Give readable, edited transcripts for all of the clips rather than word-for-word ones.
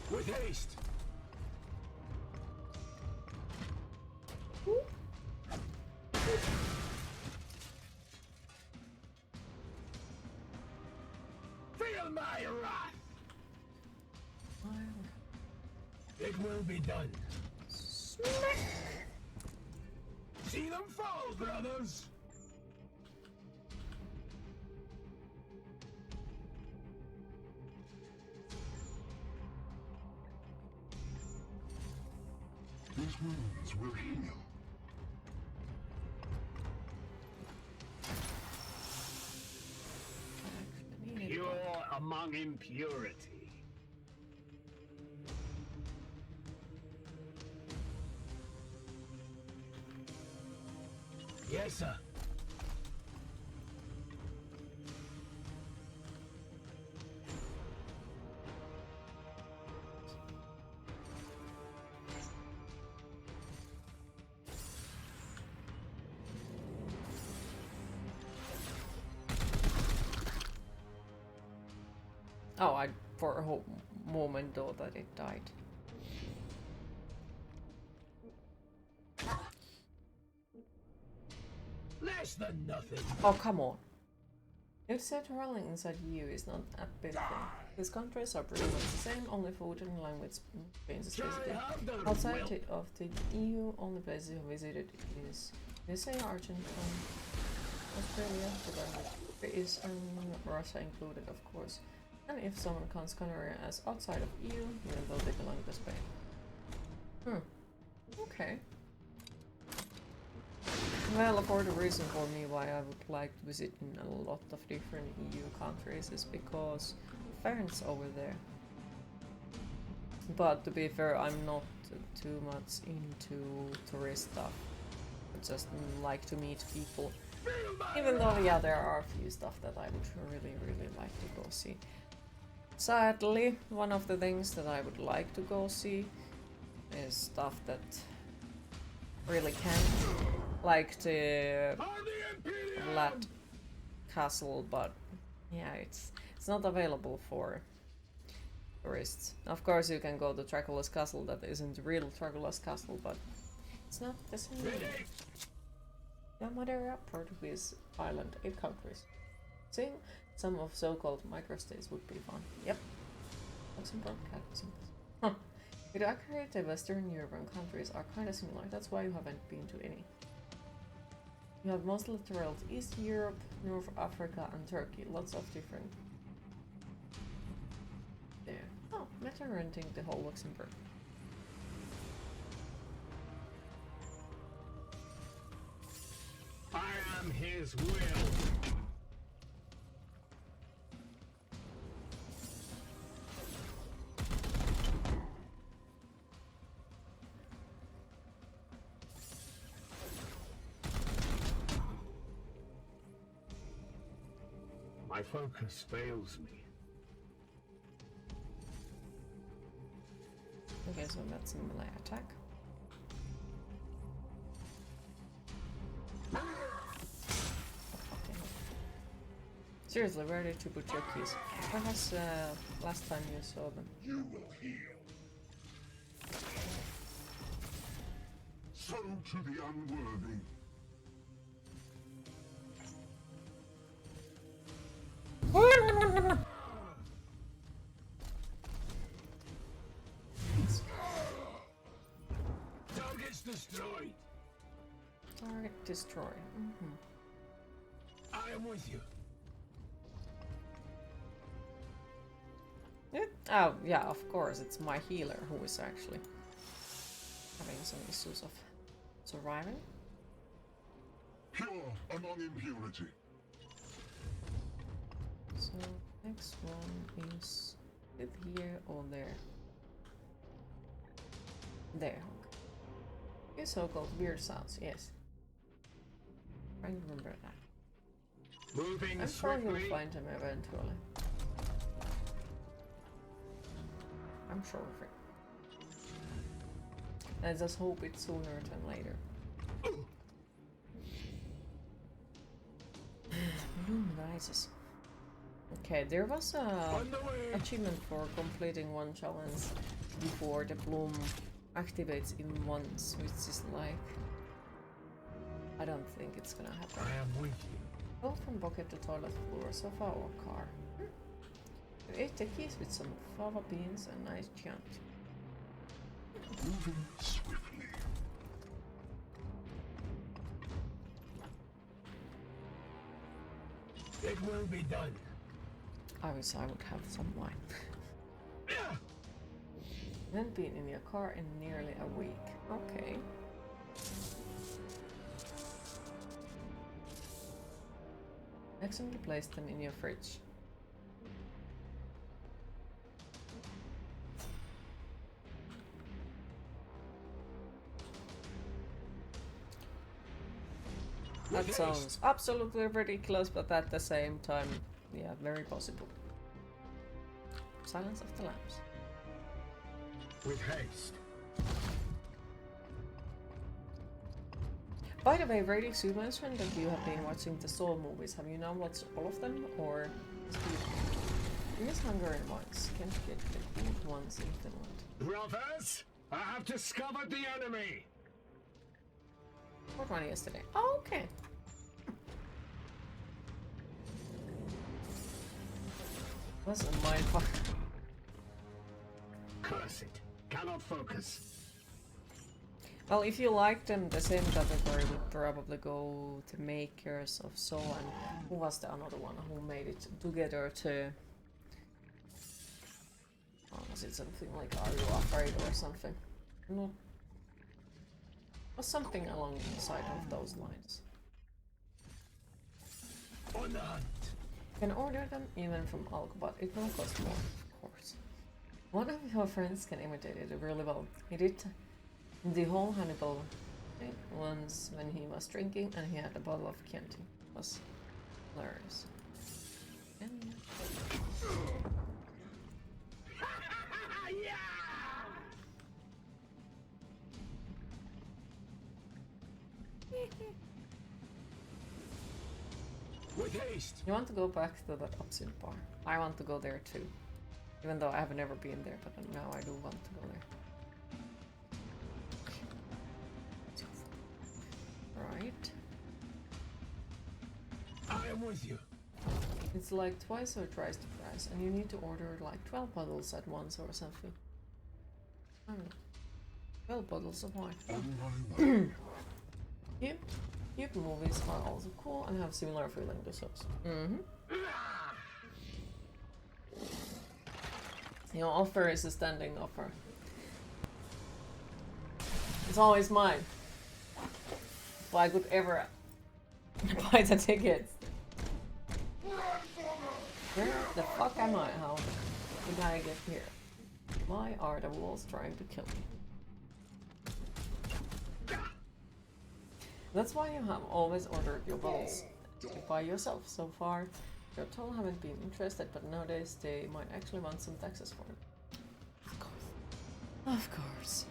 With haste. Feel my wrath. It will be done. Smack. See them fall, brothers. These wounds will heal. Pure among impurity. Yes, sir. Oh, I for a whole moment thought that it died. Less than nothing. Oh, come on. You said rolling inside EU is not a big thing. These countries are pretty much the same, only food and language changes basically. Outside of the EU, only places you visited is USA, Argentina, Australia, the language is Russia included, of course. And if someone counts Canary as outside of EU, even though they belong to Spain. Okay. Well, for the reason for me why I would like to visit in a lot of different EU countries is because friends over there. But to be fair, I'm not too much into tourist stuff. I just like to meet people. Even though, yeah, there are a few stuff that I would really like to go see. Sadly, one of the things that I would like to go see is stuff that really can't. Like the Vlad Castle, but yeah, it's not available for tourists. Of course, you can go to Dracula's Castle, that isn't the real Dracula's Castle, but it's not the same. Yeah, Madeira, Portuguese island, 8 countries. Seeing some of so-called microstates would be fun. Yep. Luxembourg, Huh. With accurate, the Western European countries are kinda similar, that's why you haven't been to any. You have mostly traveled East Europe, North Africa and Turkey. Lots of different... There. Oh, better renting the whole Luxembourg. I am his will. My focus fails me. Okay, so that's a melee attack. Oh, seriously, where did you put your keys? Perhaps last time you saw them. You will heal. So to the unworthy. Target's destroyed. Target destroyed. I am with you. Yeah. Oh, yeah, of course, it's my healer who is actually having some issues of surviving. Pure among impurity. So, next one is it here or there? There, okay. These so-called weird sounds, yes. I remember that. Moving I'm sure swiftly. you'll find him eventually. I'm sure of it. I just hope it's sooner than later. Bloom rises. Okay, there was a achievement for completing one challenge before the bloom activates in once, which is like... I don't think it's gonna happen. I am with you. Go from bucket to toilet floor, sofa or car. You ate the keys with some fava beans and nice chant. Moving swiftly. It will be done. I wish I would have some wine. Haven't been in your car in nearly a week. Okay. Accidentally place them in your fridge. That sounds absolutely ridiculous, but at the same time, yeah, very possible. Silence of the Lambs. With haste. By the way, Radix, you mentioned that you have been watching the Saw movies. Have you now watched all of them, or these Hungarian ones can't get the good ones in Finland? Brothers, I have discovered the enemy. What one yesterday? Oh, okay. That's a mindfuck. Curse it. Cannot focus. Well, if you like them, the same category would probably go to makers of Saw, and who was the another one who made it together to... Oh, was it something like Are You Afraid or something? No. Or something along the side of those lines. On the hunt. You can order them even from Alco, but it will cost more, of course. One of your friends can imitate it really well. He did the whole Hannibal thing once when he was drinking and he had a bottle of Chianti. It was hilarious. And With haste. you want to go back to that Absinthe bar? I want to go there too. Even though I have never been there, but now I do want to go there. Right. I am with you. It's like twice or thrice the price, and you need to order like 12 bottles at once or something. I don't know. 12 bottles of wine. On my way. Yep, movies are also cool and have similar feeling to shows. Your offer is a standing offer. It's always mine. If I could ever buy the tickets. Where the fuck am I? How did I get here? Why are the wolves trying to kill me? That's why you have always ordered your bottles by yourself. So far, your toll haven't been interested, but nowadays they might actually want some taxes for it. Of course. Of course.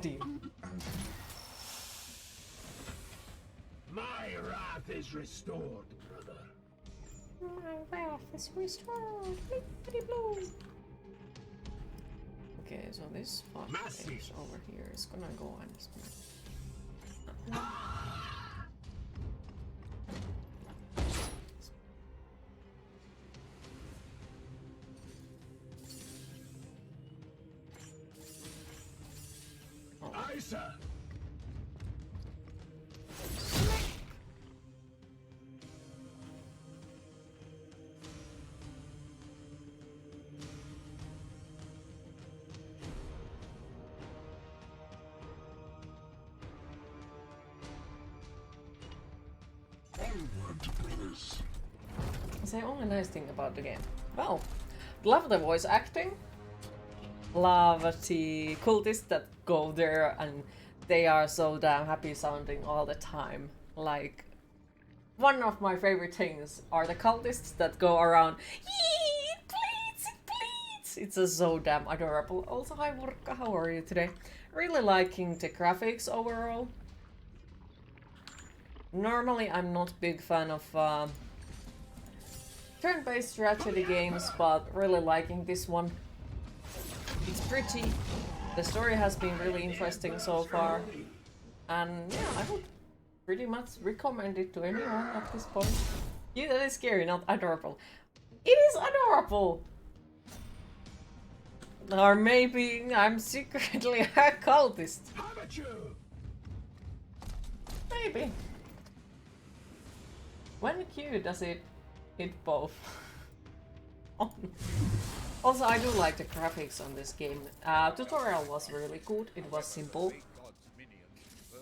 Deal. My wrath is restored, brother. My wrath is restored. Blippity blue. Okay, so this fuck is over here is gonna go and Aye, sir. Onward, brothers. That's the only nice thing about the game. Well, love the voice acting. Love the cultists that go there and they are so damn happy sounding all the time. Like, one of my favorite things are the cultists that go around, "Yee, it bleeds, it bleeds." It's so damn adorable. Also, hi Vurka, how are you today? Really liking the graphics overall. Normally, I'm not big fan of turn-based strategy games, but really liking this one. It's pretty. The story has been really interesting so far. And yeah, I would pretty much recommend it to anyone at this point. Yeah, that is scary, not adorable. It is adorable! Or maybe I'm secretly a cultist. Maybe. When Q does it both. Also, I do like the graphics on this game. Tutorial was really good. It was simple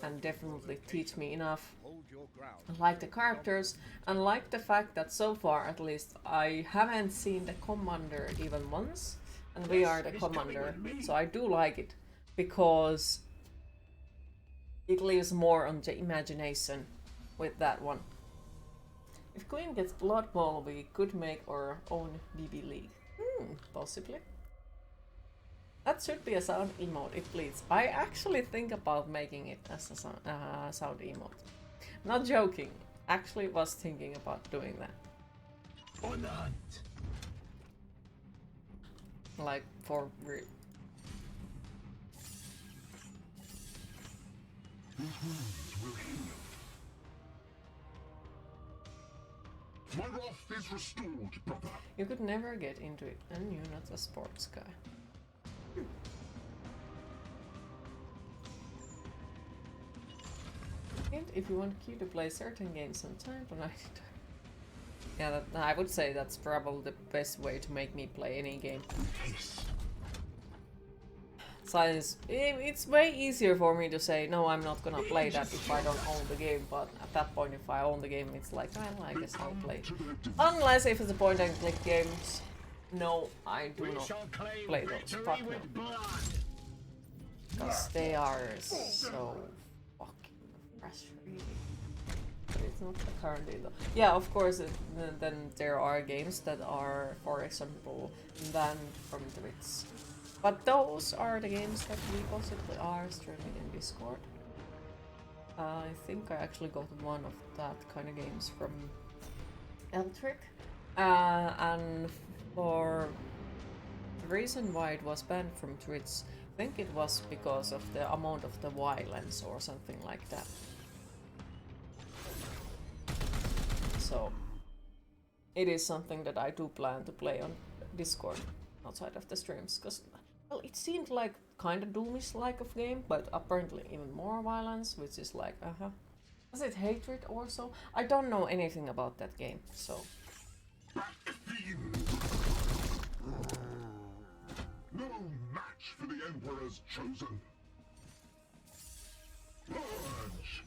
and definitely teach me enough. I like the characters and like the fact that so far, at least, I haven't seen the commander even once, and we are the commander. So I do like it because it leaves more on the imagination with that one. If Queen gets Blood Bowl, we could make our own BB League. Possibly. That should be a sound emote, if please. I actually think about making it as a sound emote. Not joking. Actually was thinking about doing that. On the hunt. Like, for real. These wounds will heal. My wrath is restored, brother. You could never get into it, and you're not a sports guy. And if you want Q to play certain games sometime, then yeah, I would say that's probably the best way to make me play any game. Science, it's way easier for me to say, no, I'm not gonna play that if I don't own the game, but at that point, if I own the game, it's like, well, I guess I'll play. Unless if it's a point and click games, no, I do not play those. Fuck no. Because they are so fucking frustrating. But it's not currently though. Yeah, of course, then there are games that are, for example, banned from Twitch. But those are the games that we possibly are streaming in Discord. I think I actually got one of that kind of games from Eltric. And for the reason why it was banned from Twitch, I think it was because of the amount of the violence or something like that. So it is something that I do plan to play on Discord outside of the streams, because well, it seemed like kind of Doomish-like of game, but apparently even more violence, which is like, was it Hatred or so? I don't know anything about that game, so. No match for the Emperor's chosen. Purge.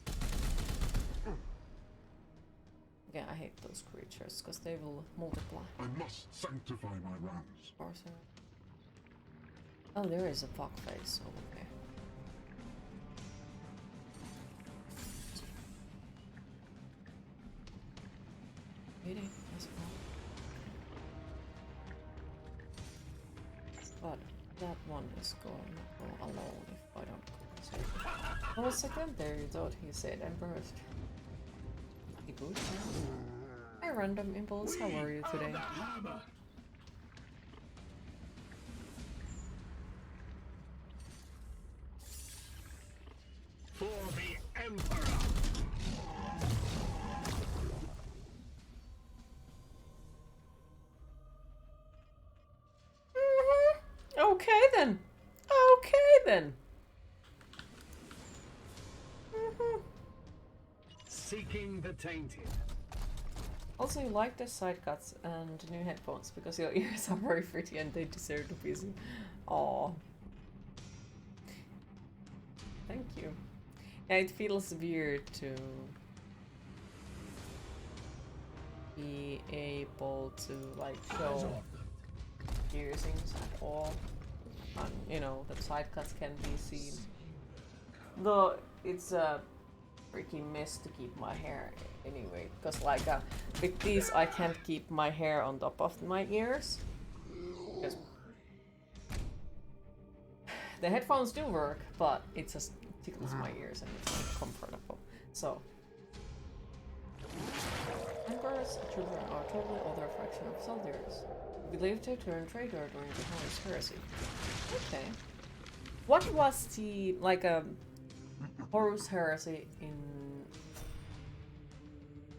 Yeah, I hate those creatures, because they will multiply. I must sanctify my rounds. Or so. Oh, there is a fuckface over there. Really? That's cool. But that one is going to go alone if I don't go safe. For a second there you thought he said Emperor's. Good. Hi Random Impulse, how are you today? For the Emperor. Okay then. Okay then. Seeking the tainted. Also, you like the side cuts and new headphones because your ears are very pretty and they deserve to be seen. Aww. Thank you. Yeah, it feels weird to be able to like show piercings at all. And you know, the side cuts can be seen. Though it's a freaking mess to keep my hair anyway, because like with these I can't keep my hair on top of my ears. Because the headphones do work, but it just tickles my ears and it's not comfortable. So Emperor's children are a totally other faction of soldiers. We believe they turned traitor during the Horus Heresy. Okay. What was the, like, Horus Heresy in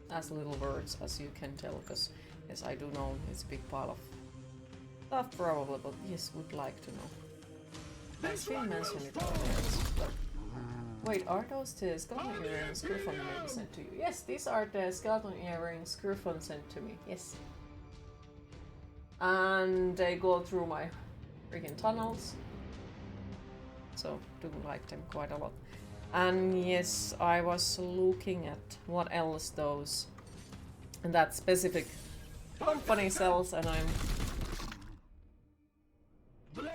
as little words as you can tell, because yes, I do know it's a big pile of stuff probably, but yes, would like to know. I've seen mentioned it earlier, but wait, are those the skeleton earrings Griffon maybe sent to you? Yes, these are the skeleton earrings Griffon sent to me, yes. And they go through my freaking tunnels, so do like them quite a lot. And yes, I was looking at what else those and that specific company sells, and I'm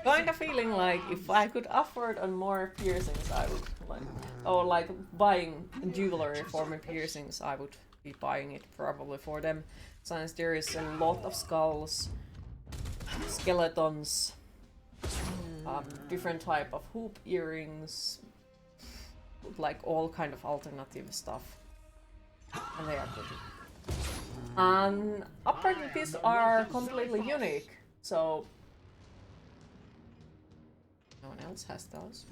kind of feeling like if I could afford on more piercings, I would like, or like buying jewelry for my piercings, I would be buying it probably for them, since there is a lot of skulls, skeletons, different type of hoop earrings, like all kind of alternative stuff, and they are pretty. And apparently these are completely unique, so no one else has those.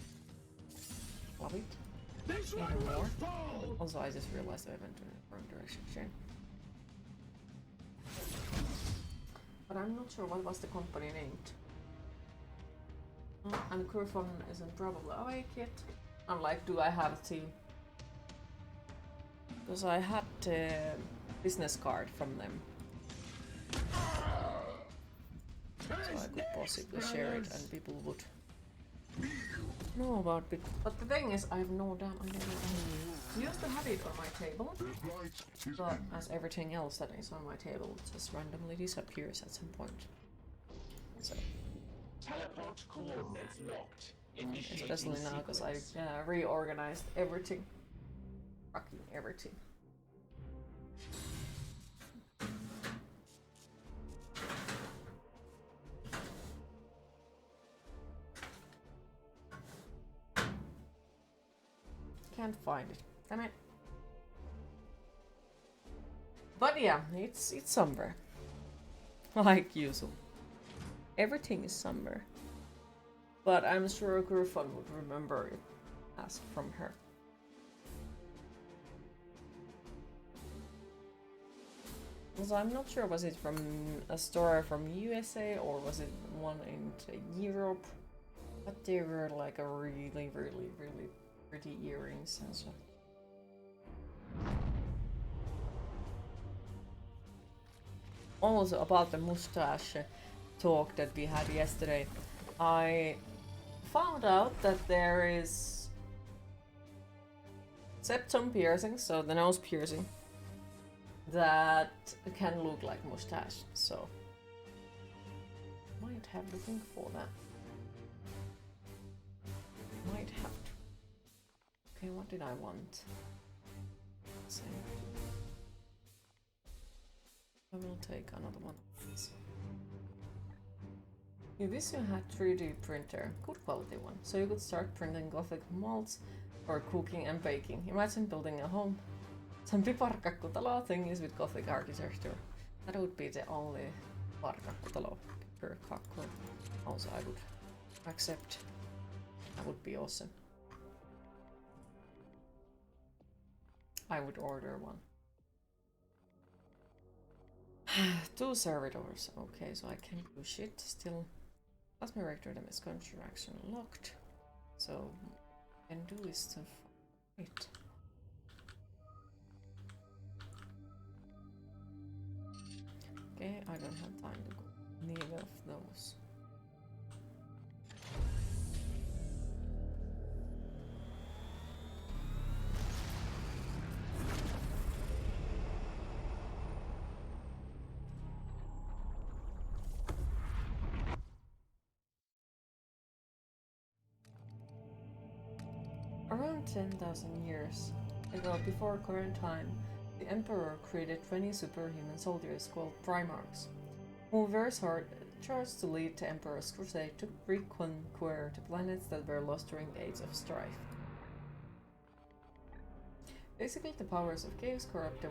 Love it. Even more. Also, I just realized I went in the wrong direction. Shame. But I'm not sure what was the company named. And Kurfon isn't probably awake yet. I'm like, do I have to? Because I had a business card from them. So I could possibly share it and people would know about it. But the thing is, I have no damn idea. I used to have it on my table, but as everything else that is on my table just randomly disappears at some point. So. Teleport coordinates locked. Especially now, because I reorganized everything. Fucking everything. Can't find it. Damn it. But yeah, it's somewhere. Like usual. Everything is somewhere. But I'm sure Griffon would remember it as from her. So I'm not sure, was it from a store from USA or was it one in Europe? But they were like a really pretty earrings and stuff. Also about the mustache talk that we had yesterday, I found out that there is septum piercing, so the nose piercing, that can look like mustache, so might have to think for that. Might have to. Okay, what did I want? Let's see. I will take another one of these. You wish you had 3D printer, good quality one, so you could start printing Gothic molds for cooking and baking. Imagine building a home. Some piparkakkutalo things with Gothic architecture. That would be the only piparkakkutalo per kakku. Also, I would accept. That would be awesome. I would order one. 2 servitors. Okay, so I can do shit still. Plasma reactor damage construction locked. So I can do is to fight. Okay, I don't have time to go neither of those. Around 10,000 years ago, before current time, the Emperor created 20 superhuman soldiers called Primarchs, who were charged to lead the Emperor's crusade to reconquer the planets that were lost during the Age of Strife. Basically, the powers of chaos corrupt the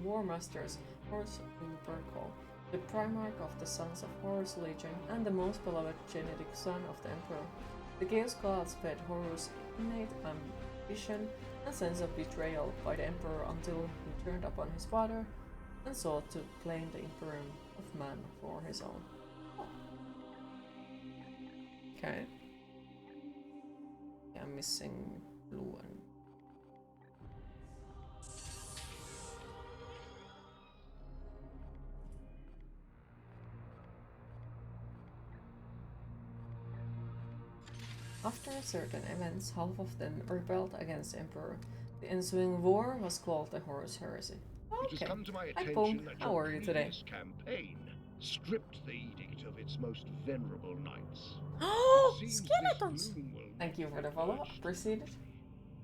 War Masters Horus Umberto, the Primarch of the Sons of Horus Legion and the most beloved genetic son of the Emperor. The Chaos Gods fed Horus' innate ambition and sense of betrayal by the Emperor until he turned upon his father and sought to claim the Imperium of Man for his own. Okay. I'm missing blue and after certain events, half of them rebelled against the Emperor. The ensuing war was called the Horus Heresy. It has come to my Hi, attention Boom. that How your are you today? previous campaign stripped the edict of its most venerable knights. Oh, It seems skeletons! this bloom will Thank you not for the be follow. purged. Appreciate it.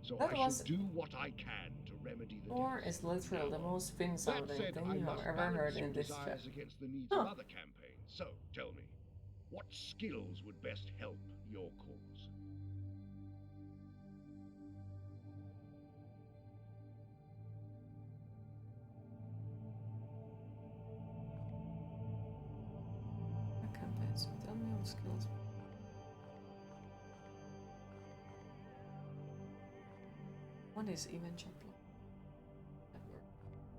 So That I was- shall do what I can to remedy the War deficit. is literally the most That fin-sounding said, thing I you have must ever balance heard your in this chat. desires against the needs Huh. of other campaigns. So tell me, what skills would best help your cause? Campaigns. Tell me what skills. What is event chaplain?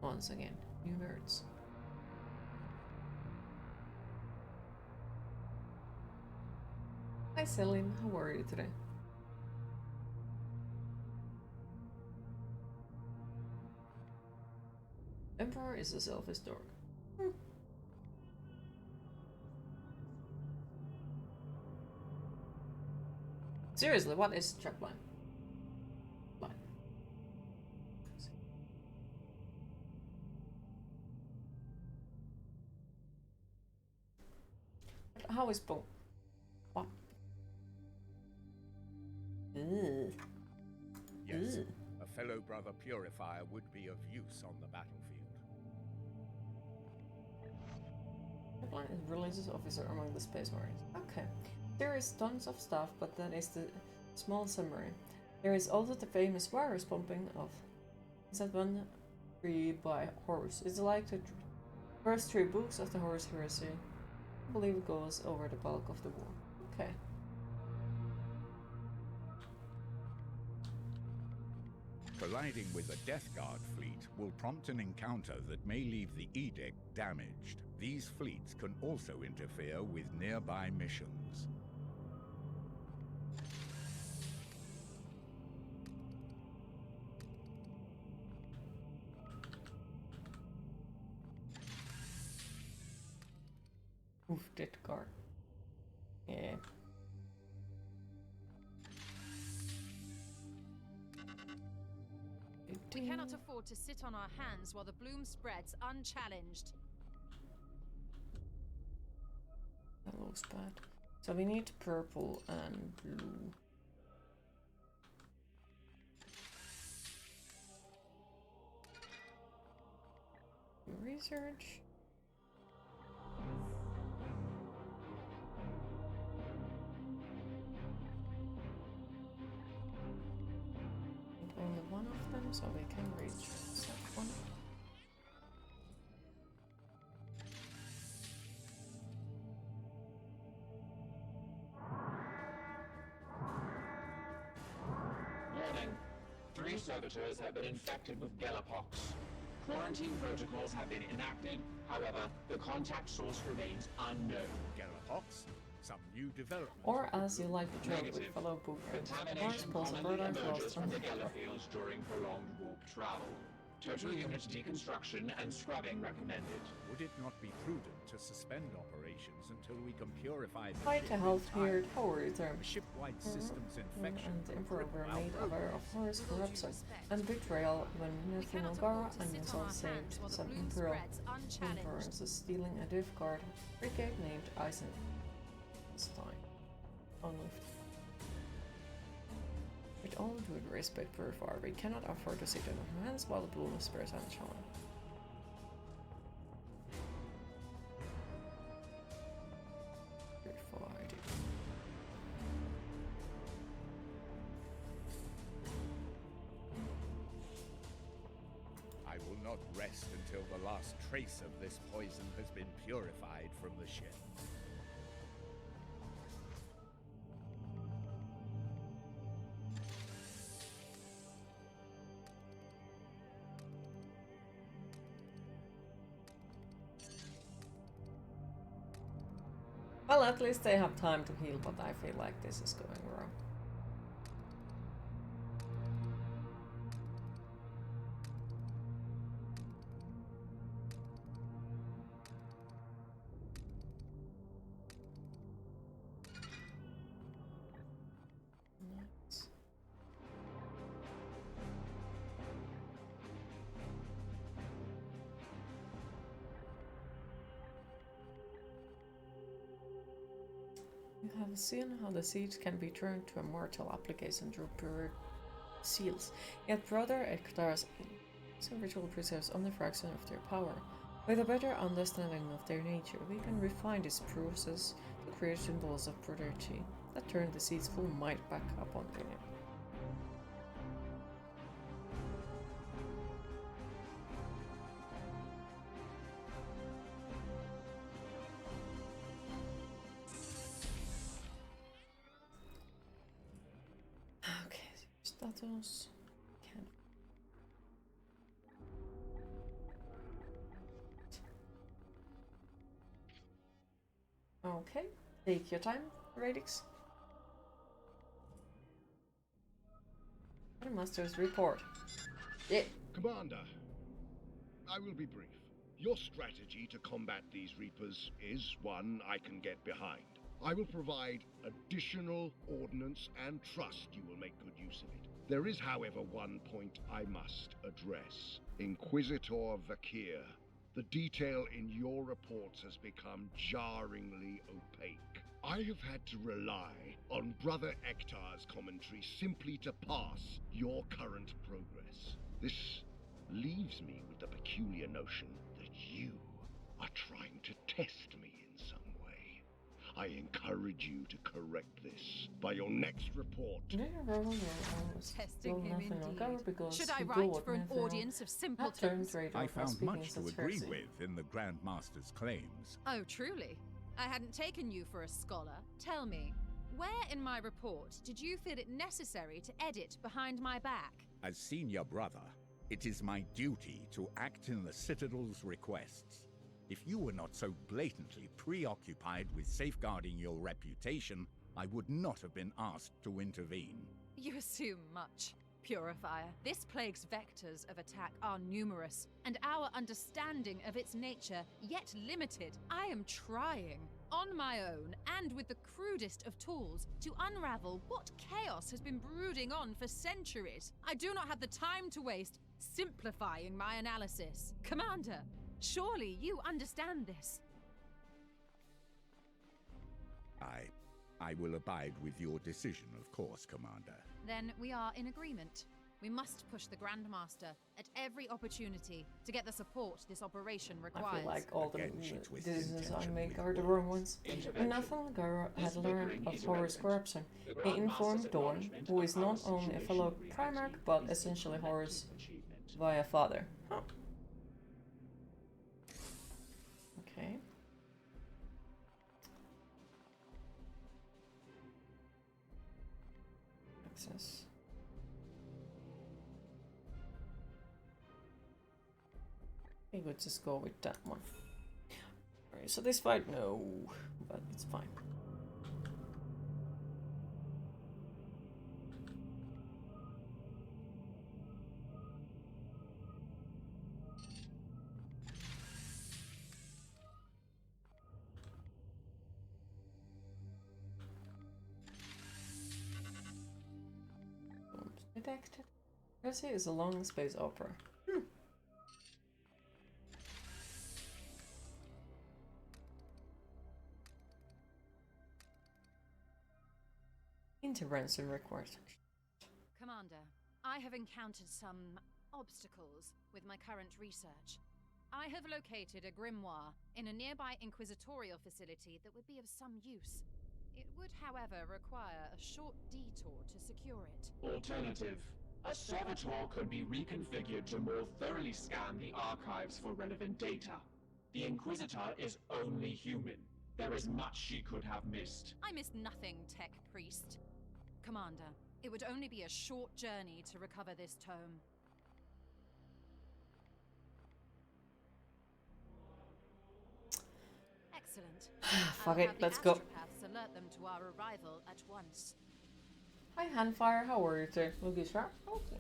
Once again, new words. Hi Celine, how are you today? Emperor is a selfish dork. Seriously, what is Chuckline? How is Bo? What? Ugh. Yes, Ugh. a fellow brother purifier would be of use on the battlefield. Chuckline is religious officer among the Space Marines. Okay. There is tons of stuff, but that is the small summary. There is also the famous virus pumping of Z1 by Horus. It's like the first 3 books of the Horus Heresy. I believe it goes over the bulk of the war. Okay. Colliding with a Death Guard fleet will prompt an encounter that may leave the Edict damaged. These fleets can also interfere with nearby missions. Oof, dead guard. Yeah. We cannot afford to sit on our hands while the bloom spreads unchallenged. That looks bad. So we need purple and blue. Research. And only one of them, so we can reach that one. Warning. 3 servitors have been infected with Galapox. Quarantine protocols have been enacted. However, the contact source remains unknown. Galapox? Some new development. Or as you like to joke with Negative. fellow bookers, Mars Contamination pulls a commonly fertile emerges frost from the Gala fields during prolonged warp travel. Total unit deconstruction and scrubbing recommended. Would it not be prudent to suspend operations until we can purify the Quite ship a in health time? here, Howard term. Ship-wide systems infection And the could Emperor cripple were our made program. aware of Horus' corruption and betrayal when Nathan cannot Nogara afford to and sit himself on our saved hands while the some bloom Imperial spreads unchallenged. influences, stealing a Death Guard brigade named Eisenstein. Unlift. With all due respect, Purifier, we cannot afford to sit on our hands while the bloom spreads unchallenged. Purified. I will not not rest until the last trace of this poison has been purified from the ship. Well, at least they have time to heal, but I feel like this is going wrong. Nice. You have seen how the seeds can be turned to a mortal application through pure seals. Yet Brother Ektar's ritual preserves only a fraction of their power. With a better understanding of their nature, we can refine this process to create symbols of prodigy that turn the seed's full might back upon their name. Okay, status. Can. Okay, take your time, Radix. Master's report. Yeah. Commander, I will be brief. Your strategy to combat these Reapers is one I can get behind. I will provide additional ordnance and trust you will make good use of it. There is, however, one point I must address. Inquisitor Vakir, the detail in your reports has become jarringly opaque. I have had to rely on Brother Ektar's commentary simply to pass your current progress. This leaves me with the peculiar notion that you are trying to test me in some way. I encourage you to correct this by your next report. Testing him indeed. Should I write for an audience of simpletons? I found much to agree with in the Grand Master's claims. Oh, truly? I hadn't taken you for a scholar. Tell me, where in my report did you feel it necessary to edit behind my back? As senior brother, it is my duty to act in the Citadel's requests. If you were not so blatantly preoccupied with safeguarding your reputation, I would not have been asked to intervene. You assume much, Purifier. This plague's vectors of attack are numerous, and our understanding of its nature yet limited. I am trying, on my own, and with the crudest of tools, to unravel what chaos has been brooding on for centuries. I do not have the time to waste simplifying my analysis. Commander, surely you understand this. I will abide with your decision, of course, Commander. Then we are in agreement. We must push the Grandmaster at every opportunity to get the support this operation requires. I feel like all the Again, she twists decisions I intention make with are the war. wrong ones. When Nathaniel had learned of Horus' corruption, he informed Dorn, who is not only a fellow Primarch but essentially Horus via father. Huh. Okay. Access. I think we'll just go with that one. Are you satisfied? No, but it's fine. Detected. Percy is a long space opera. Intervention required. Commander, I have encountered some obstacles with my current research. I have located a grimoire in a nearby inquisitorial facility that would be of some use. It would, however, require a short detour to secure it. Alternative. A servitor could be reconfigured to more thoroughly scan the archives for relevant data. The Inquisitor is only human. There is much she could have missed. I missed nothing, Tech Priest. Commander, it would only be a short journey to recover this tome. Excellent. Fuck I'll it, have the let's go. astropaths alert them to our arrival at once. Hi Handfire, how are you today? Look at sharp. Okay.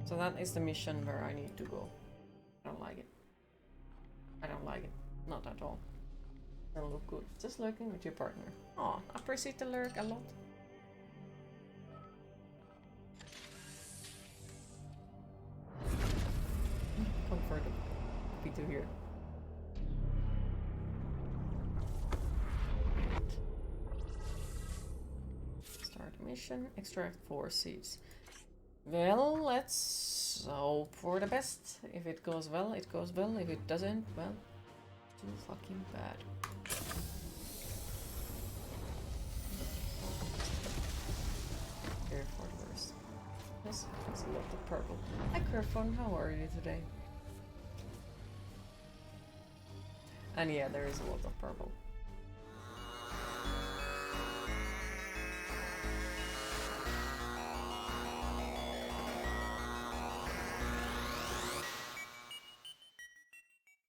So that is the mission where I need to go. I don't like it. I don't like it. Not at all. Doesn't look good. Just lurking with your partner. Aw, I appreciate the lurk a lot. Comfortable. Happy to hear. Start mission. Extract 4 seeds. Well, let's hope for the best. If it goes well, it goes well. If it doesn't, well, too fucking bad. Here for the worst. Yes, that's a lot of purple. Hi Kerfon, how are you today? And yeah, there is a lot of purple.